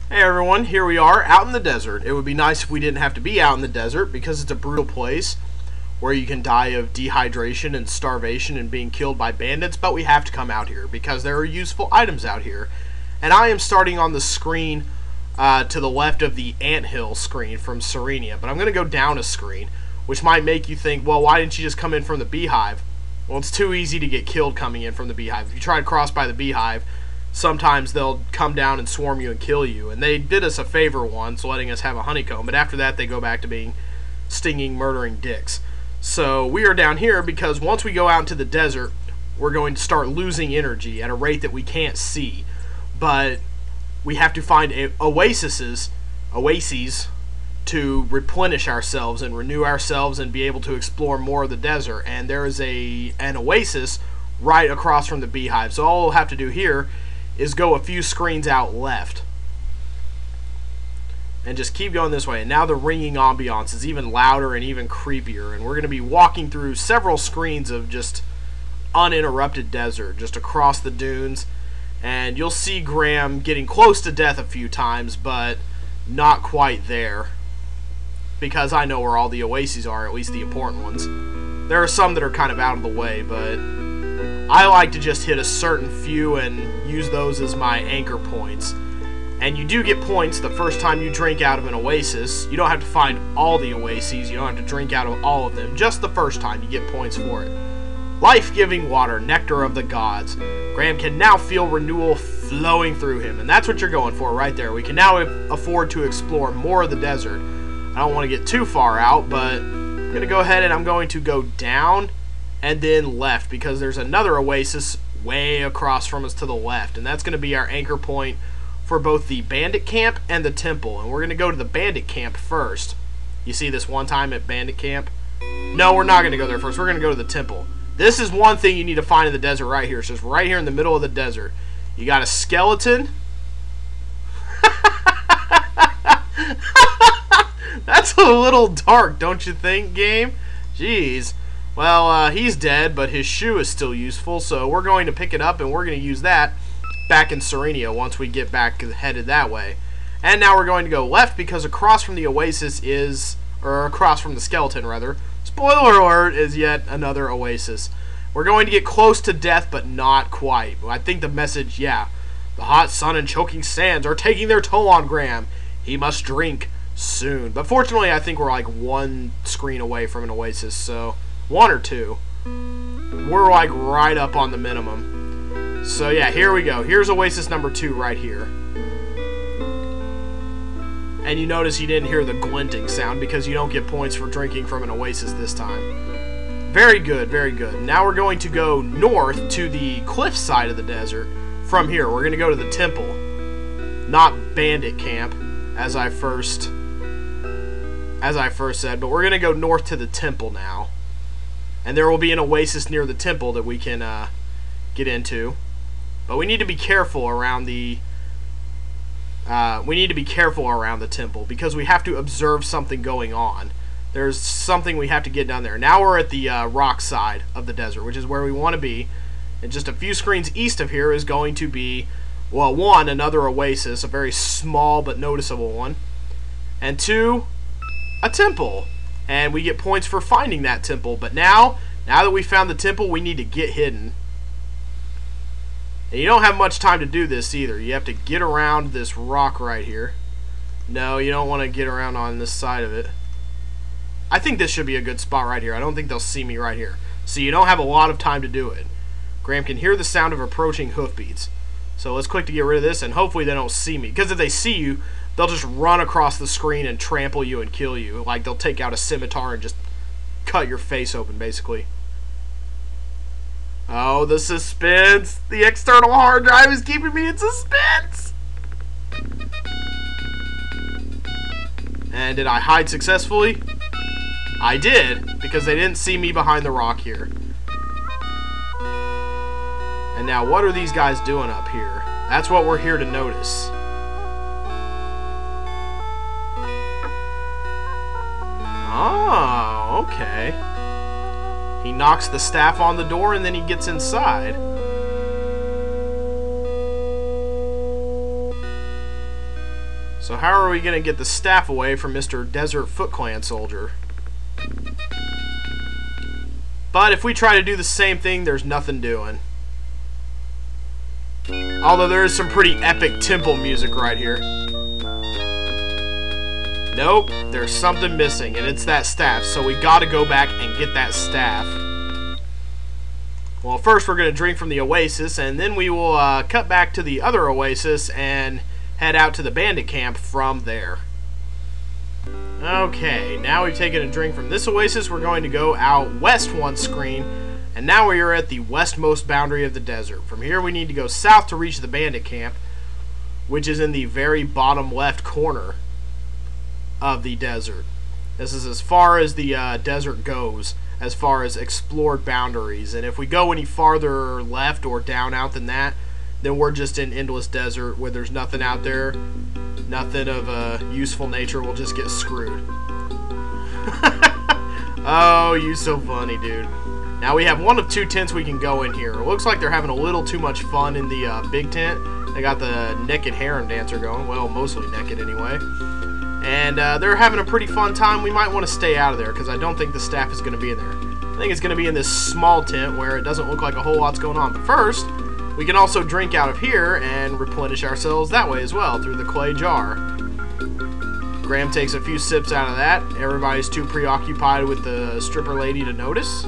Hey everyone, here we are out in the desert. It would be nice if we didn't have to be out in the desert because it's a brutal place where you can die of dehydration and starvation and being killed by bandits, but we have to come out here because there are useful items out here. And I am starting on the screen to the left of the anthill screen from Sirenia, but I'm going to go down a screen, which might make you think, well, why didn't you just come in from the beehive? Well, it's too easy to get killed coming in from the beehive. If you try to cross by the beehive, sometimes they'll come down and swarm you and kill you. And they did us a favor once, letting us have a honeycomb, but after that they go back to being stinging, murdering dicks. So we are down here because once we go out into the desert, we're going to start losing energy at a rate that we can't see. But we have to find oases to replenish ourselves and renew ourselves and be able to explore more of the desert. And there is an oasis right across from the beehive. So all we'll have to do here is go a few screens out left and just keep going this way. And now the ringing ambiance is even louder and even creepier, and we're going to be walking through several screens of just uninterrupted desert just across the dunes. And you'll see Graham getting close to death a few times, but not quite there, because I know where all the oases are, at least the important ones. There are some that are kind of out of the way, but I like to just hit a certain few and use those as my anchor points. And you do get points the first time you drink out of an oasis. You don't have to find all the oases, you don't have to drink out of all of them. Just the first time you get points for it. Life-giving water, nectar of the gods. Graham can now feel renewal flowing through him, and that's what you're going for right there. We can now afford to explore more of the desert. I don't want to get too far out, but I'm going to go ahead and I'm going to go down and then left, because there's another oasis way across from us to the left, and that's going to be our anchor point for both the bandit camp and the temple. And we're going to go to the bandit camp first. You see this one time at bandit camp? No, we're not going to go there first. We're going to go to the temple. This is one thing you need to find in the desert right here. It's just right here in the middle of the desert. You got a skeleton. That's a little dark, don't you think, game? Jeez. Well, he's dead, but his shoe is still useful, so we're going to pick it up and we're going to use that back in Sirenia once we get back headed that way. And now we're going to go left because across from the oasis is, or across from the skeleton rather, spoiler alert, is yet another oasis. We're going to get close to death, but not quite. I think the message, yeah, the hot sun and choking sands are taking their toll on Graham. He must drink soon. But fortunately, I think we're like one screen away from an oasis, so one or two. We're like right up on the minimum. So yeah, here we go. Here's oasis number 2 right here. And you notice you didn't hear the glinting sound because you don't get points for drinking from an oasis this time. Very good, very good. Now we're going to go north to the cliff side of the desert. From here, we're going to go to the temple, not bandit camp, as I first said, but we're going to go north to the temple now. And there will be an oasis near the temple that we can get into. But we need to be careful around the temple because we have to observe something going on. There's something we have to get down there. Now we're at the rock side of the desert, which is where we want to be. And just a few screens east of here is going to be, well, 1, another oasis, a very small but noticeable one. And 2, a temple. And we get points for finding that temple. But now that we found the temple, we need to get hidden. And you don't have much time to do this either. You have to get around this rock right here. No, you don't want to get around on this side of it. I think this should be a good spot right here. I don't think they'll see me right here. So you don't have a lot of time to do it. Graham can hear the sound of approaching hoofbeats. So let's click to get rid of this, and hopefully they don't see me. Because if they see you, they'll just run across the screen and trample you and kill you. Like they'll take out a scimitar and just cut your face open, basically. Oh, the suspense. The external hard drive is keeping me in suspense. And did I hide successfully? I did, because they didn't see me behind the rock here. And now what are these guys doing up here? That's what we're here to notice. Oh, okay. He knocks the staff on the door and then he gets inside. So how are we going to get the staff away from Mr. Desert Foot Clan Soldier? But if we try to do the same thing, there's nothing doing. Although there is some pretty epic temple music right here. Nope, there's something missing, and it's that staff. So we gotta go back and get that staff. Well, first we're going to drink from the oasis, and then we will cut back to the other oasis and head out to the bandit camp from there. Okay, now we've taken a drink from this oasis. We're going to go out west one screen, and now we are at the westmost boundary of the desert. From here we need to go south to reach the bandit camp, which is in the very bottom left corner of the desert. This is as far as the desert goes, as far as explored boundaries, and if we go any farther left or down out than that, then we're just in endless desert where there's nothing out there, nothing of a useful nature. We'll just get screwed. Oh, you so funny, dude. Now we have one of two tents we can go in here. It looks like they're having a little too much fun in the big tent. They got the naked harem dancer going. Well, mostly naked anyway. And they're having a pretty fun time. We might want to stay out of there because I don't think the staff is going to be in there. I think it's going to be in this small tent where it doesn't look like a whole lot's going on. But first, we can also drink out of here and replenish ourselves that way as well through the clay jar. Graham takes a few sips out of that. Everybody's too preoccupied with the stripper lady to notice.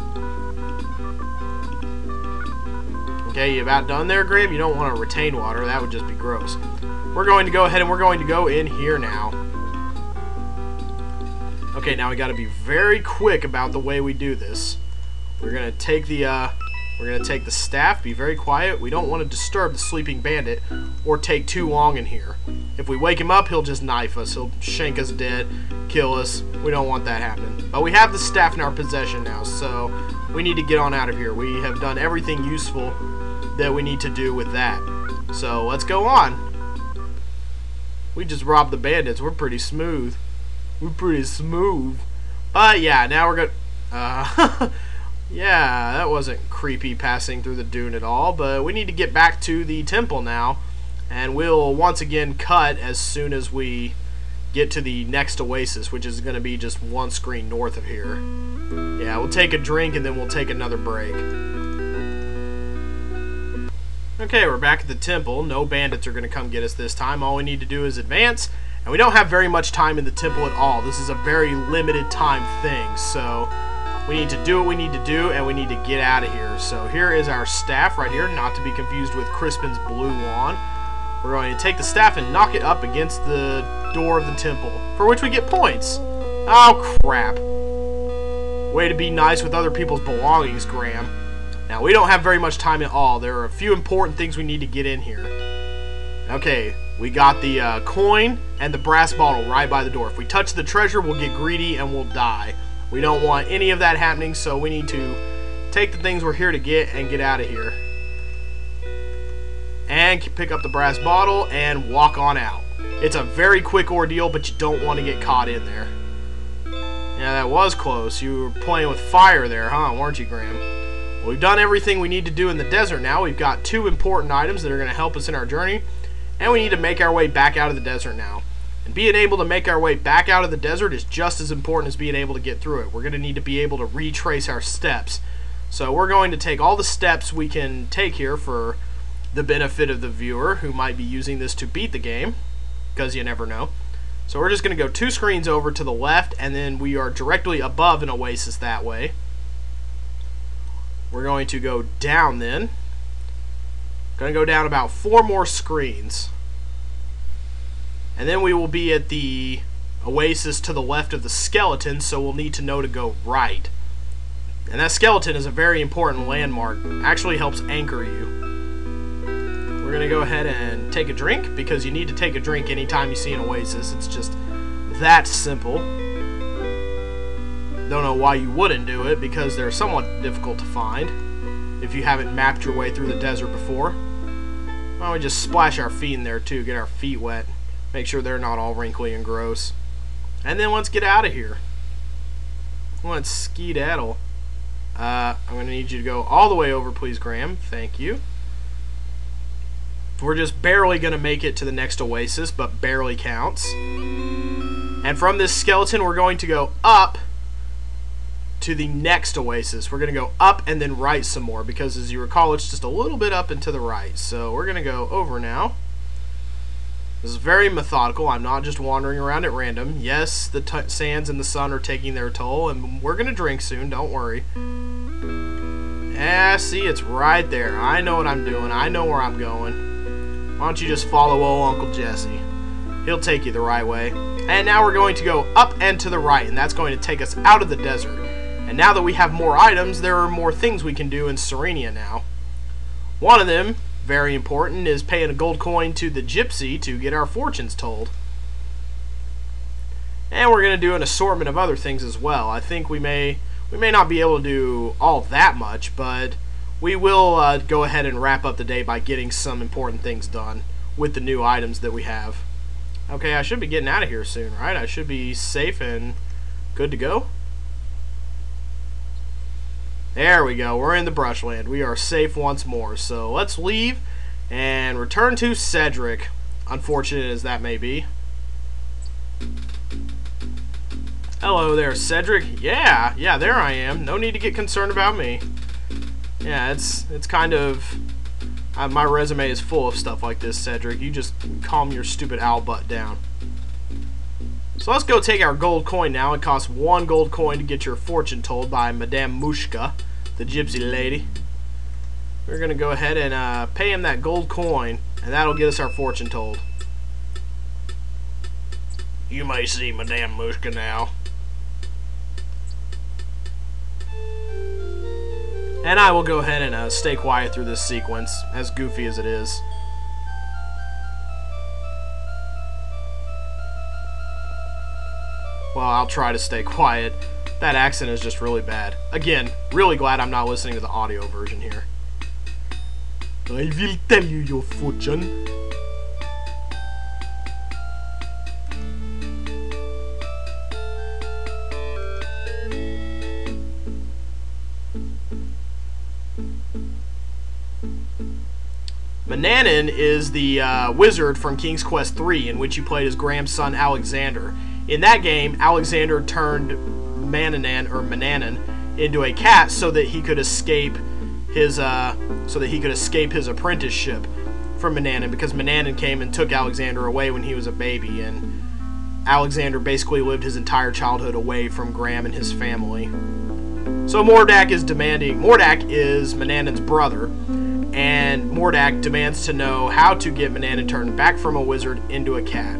Okay, you about done there, Graham? You don't want to retain water. That would just be gross. We're going to go ahead and we're going to go in here now. Okay, now we got to be very quick about the way we do this. We're gonna take the staff. Be very quiet. We don't want to disturb the sleeping bandit or take too long in here. If we wake him up, he'll just knife us. He'll shank us dead, kill us. We don't want that happening. But we have the staff in our possession now, so we need to get on out of here. We have done everything useful that we need to do with that. So let's go on. We just robbed the bandits. We're pretty smooth. We're pretty smooth. But yeah, now we're good. Yeah, that wasn't creepy passing through the dune at all, but we need to get back to the temple now, and we'll once again cut as soon as we get to the next oasis, which is going to be just one screen north of here. Yeah, we'll take a drink and then we'll take another break. Okay, we're back at the temple. No bandits are going to come get us this time. All we need to do is advance, and we don't have very much time in the temple at all. This is a very limited time thing, so we need to do what we need to do, and we need to get out of here. So here is our staff right here, not to be confused with Crispin's blue wand. We're going to take the staff and knock it up against the door of the temple, for which we get points. Oh, crap. Way to be nice with other people's belongings, Graham. Now, we don't have very much time at all. There are a few important things we need to get in here. Okay, we got the coin and the brass bottle right by the door. If we touch the treasure, we'll get greedy and we'll die. We don't want any of that happening, so we need to take the things we're here to get and get out of here. And pick up the brass bottle and walk on out. It's a very quick ordeal, but you don't want to get caught in there. Yeah, that was close. You were playing with fire there, huh? Weren't you, Graham? Well, we've done everything we need to do in the desert now. We've got 2 important items that are going to help us in our journey. And we need to make our way back out of the desert now. And being able to make our way back out of the desert is just as important as being able to get through it. We're going to need to be able to retrace our steps. So we're going to take all the steps we can take here for the benefit of the viewer who might be using this to beat the game, because you never know. So we're just going to go 2 screens over to the left, and then we are directly above an oasis that way. We're going to go down then. Going to go down about 4 more screens. And then we will be at the oasis to the left of the skeleton, so we'll need to know to go right. And that skeleton is a very important landmark. Actually helps anchor you. We're going to go ahead and take a drink, because you need to take a drink anytime you see an oasis. It's just that simple. Don't know why you wouldn't do it, because they're somewhat difficult to find if you haven't mapped your way through the desert before. Why don't we just splash our feet in there too, get our feet wet. Make sure they're not all wrinkly and gross. And then let's get out of here. Let's skedaddle. I'm going to need you to go all the way over, please, Graham. Thank you. We're just barely going to make it to the next oasis, but barely counts. And from this skeleton, we're going to go up to the next oasis. We're going to go up and then right some more, because as you recall, it's just a little bit up and to the right. So we're going to go over now. This is very methodical. I'm not just wandering around at random. Yes, the sands and the sun are taking their toll, and we're going to drink soon, don't worry. Yeah, see, it's right there. I know what I'm doing. I know where I'm going. Why don't you just follow old Uncle Jesse? He'll take you the right way. And now we're going to go up and to the right, and that's going to take us out of the desert. And now that we have more items, there are more things we can do in Sirenia now. One of them, very important, is paying a gold coin to the gypsy to get our fortunes told. And we're going to do an assortment of other things as well. I think we may not be able to do all that much, but we will go ahead and wrap up the day by getting some important things done with the new items that we have. Okay, I should be getting out of here soon, right? I should be safe and good to go. There we go. We're in the brushland. We are safe once more. So let's leave and return to Cedric, unfortunate as that may be. Hello there, Cedric. Yeah, there I am. No need to get concerned about me. Yeah, it's kind of... my resume is full of stuff like this, Cedric. You just calm your stupid owl butt down. So let's go take our gold coin now. It costs 1 gold coin to get your fortune told by Madame Mushka, the gypsy lady. We're going to go ahead and pay him that gold coin, and that'll get us our fortune told. You may see Madame Mushka now. And I will go ahead and stay quiet through this sequence, as goofy as it is. Well, I'll try to stay quiet. That accent is just really bad. Again, really glad I'm not listening to the audio version here. I will tell you your fortune. Manannan is the wizard from King's Quest III, in which you played as Graham's son Alexander. In that game, Alexander turned Manannan into a cat so that he could escape his apprenticeship from Manannan, because Manannan came and took Alexander away when he was a baby, and Alexander basically lived his entire childhood away from Graham and his family. So Mordak is Manannan's brother. And Mordak demands to know how to get Manannan turned back from a wizard into a cat.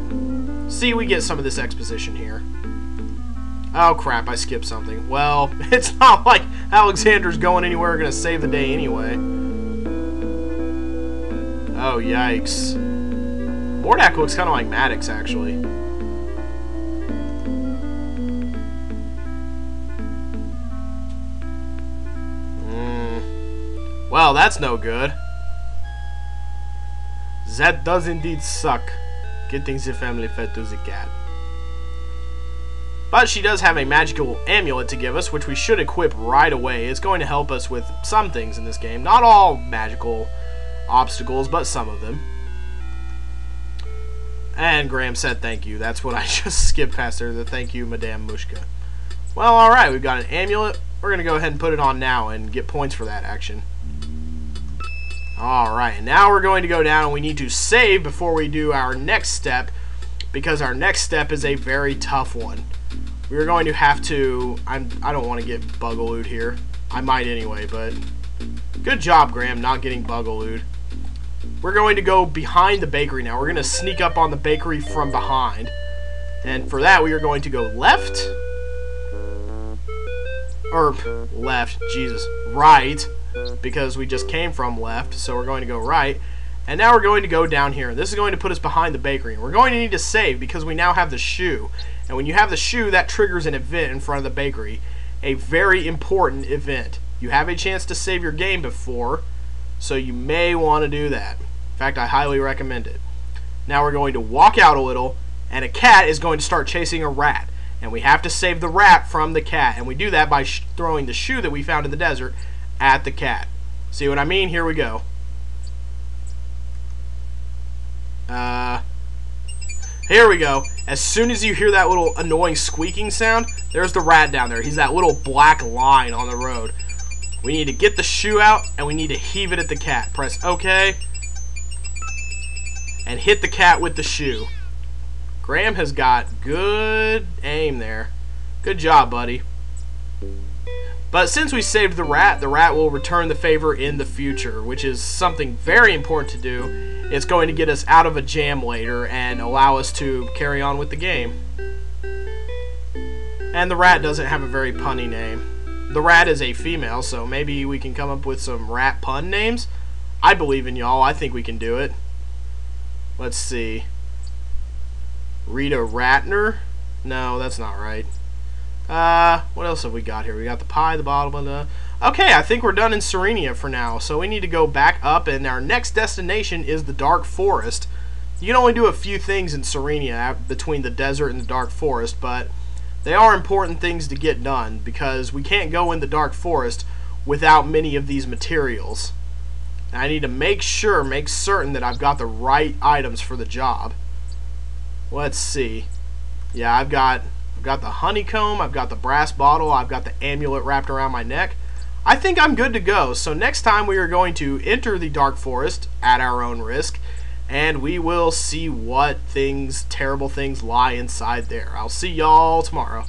See, we get some of this exposition here. Oh crap, I skipped something. Well, it's not like Alexander's going anywhere going to save the day anyway. Oh, yikes. Mordak looks kind of like Maddox, actually. Well, that's no good. That does indeed suck, getting the family fed to the cat. But she does have a magical amulet to give us, which we should equip right away. It's going to help us with some things in this game. Not all magical obstacles, but some of them. And Graham said thank you. That's what I just skipped past there, the thank you, Madame Mushka. Well, alright, we've got an amulet. We're going to go ahead and put it on now and get points for that action. Alright, now we're going to go down and we need to save before we do our next step, because our next step is a very tough one. We're going to have to... I don't want to get bugalooed here. I might anyway, but... Good job, Graham, not getting bugalooed. We're going to go behind the bakery now. We're going to sneak up on the bakery from behind. And for that, we are going to go left. Or, left, Jesus, right. Because we just came from left, so we're going to go right. And now we're going to go down here. This is going to put us behind the bakery. And we're going to need to save because we now have the shoe. And when you have the shoe, that triggers an event in front of the bakery. A very important event. You have a chance to save your game before, so you may want to do that. In fact, I highly recommend it. Now we're going to walk out a little, and a cat is going to start chasing a rat. And we have to save the rat from the cat. And we do that by throwing the shoe that we found in the desert at the cat. See what I mean? Here we go. Here we go. As soon as you hear that little annoying squeaking sound, there's the rat down there. He's that little black line on the road. We need to get the shoe out, and we need to heave it at the cat. Press OK. And hit the cat with the shoe. Graham has got good aim there. Good job, buddy. But since we saved the rat will return the favor in the future, which is something very important to do. It's going to get us out of a jam later and allow us to carry on with the game. And the rat doesn't have a very punny name. The rat is a female, so maybe we can come up with some rat pun names. I believe in y'all. I think we can do it. Let's see. Rita Ratner? No, that's not right. What else have we got here? We got the pie, the bottle, blah, blah. Okay, I think we're done in Sirenia for now, so we need to go back up, and our next destination is the Dark Forest. You can only do a few things in Sirenia between the desert and the Dark Forest, but they are important things to get done, because we can't go in the Dark Forest without many of these materials. And I need to make certain that I've got the right items for the job. Let's see. Yeah, I've got the honeycomb, I've got the brass bottle, I've got the amulet wrapped around my neck. I think I'm good to go. So next time we are going to enter the Dark Forest at our own risk, and we will see what terrible things lie inside there. I'll see y'all tomorrow.